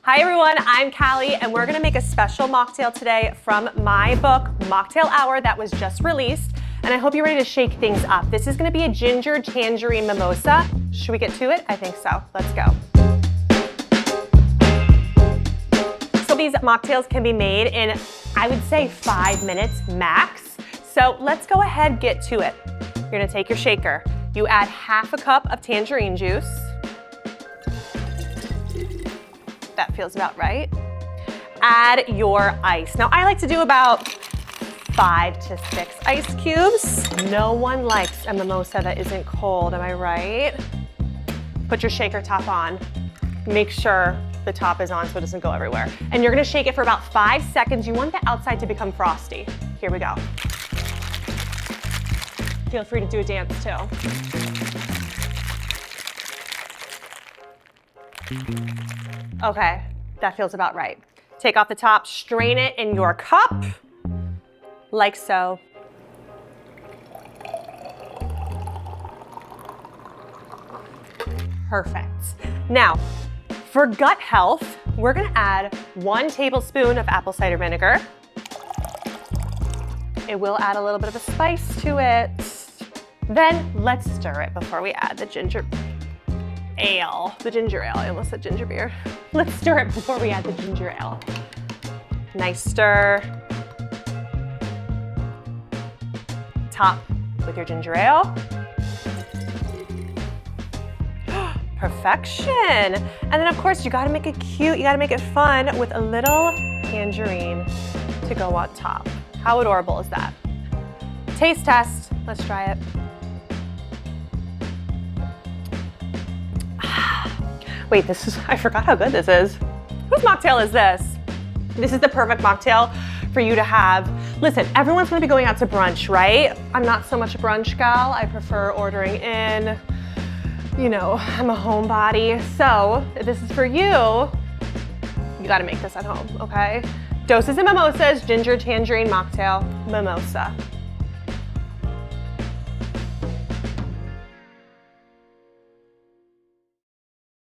Hi everyone, I'm Callie and we're gonna make a special mocktail today from my book, Mocktail Hour, that was just released. And I hope you're ready to shake things up. This is gonna be a Ginger Tangerine Mimosa. Should we get to it? I think so, let's go. So these mocktails can be made in, I would say 5 minutes max. So let's go ahead, get to it. You're gonna take your shaker. You add half a cup of tangerine juice. That feels about right. Add your ice. Now I like to do about 5 to 6 ice cubes. No one likes a mimosa that isn't cold, am I right? Put your shaker top on. Make sure the top is on so it doesn't go everywhere. And you're gonna shake it for about 5 seconds. You want the outside to become frosty. Here we go. Feel free to do a dance too. Okay, that feels about right. Take off the top, strain it in your cup, like so. Perfect. Now, for gut health, we're gonna add 1 tablespoon of apple cider vinegar. It will add a little bit of a spice to it. Then let's stir it before we add the ginger ale. The ginger ale, I almost said ginger beer. Let's stir it before we add the ginger ale. Nice stir. Top with your ginger ale. Perfection. And then of course you gotta make it cute, you gotta make it fun with a little tangerine to go on top. How adorable is that? Taste test, let's try it. Wait, I forgot how good this is. Whose mocktail is this? This is the perfect mocktail for you to have. Listen, everyone's gonna be going out to brunch, right? I'm not so much a brunch gal. I prefer ordering in. You know, I'm a homebody. So if this is for you, you gotta make this at home, okay? Doses and mimosas, ginger tangerine mocktail, mimosa.